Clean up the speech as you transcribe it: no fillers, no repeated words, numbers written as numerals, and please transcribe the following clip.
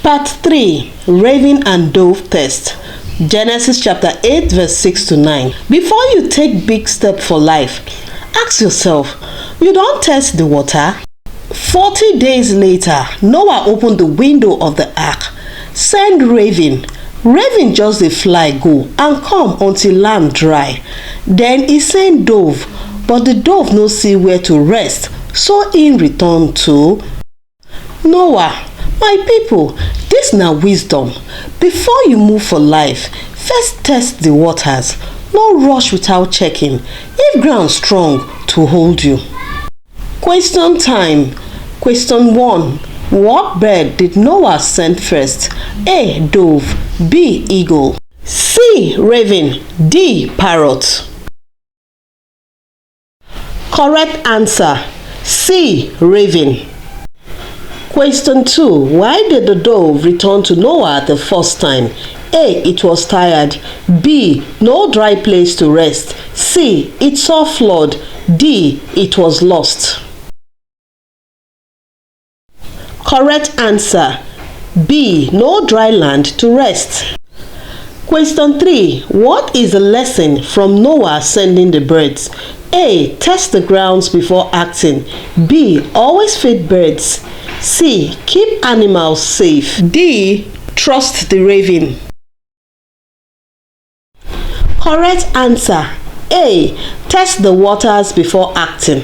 Part 3. Raven and Dove Test. Genesis chapter 8 verse 6 to 9. Before you take big step for life, ask yourself, you don't test the water? 40 days later, Noah opened the window of the ark. Send raven. Raven just dey fly go and come until land dry. Then he send dove, but the dove no see where to rest, so he return to Noah. My people, this na wisdom. Before you move for life, first test the waters. No rush without checking if ground strong to hold you. Question time. Question 1. What bird did Noah send first? A. Dove. B. Eagle. C. Raven. D. Parrot. Correct answer. C. Raven. Question 2. Why did the dove return to Noah the first time? A. It was tired. B. No dry place to rest. C. It saw flood. D. It was lost. Correct answer. B. No dry land to rest. Question 3. What is the lesson from Noah sending the birds? A. Test the grounds before acting. B. Always feed birds. C. Keep animals safe. D. Trust the raven. Correct answer. A. Test the waters before acting.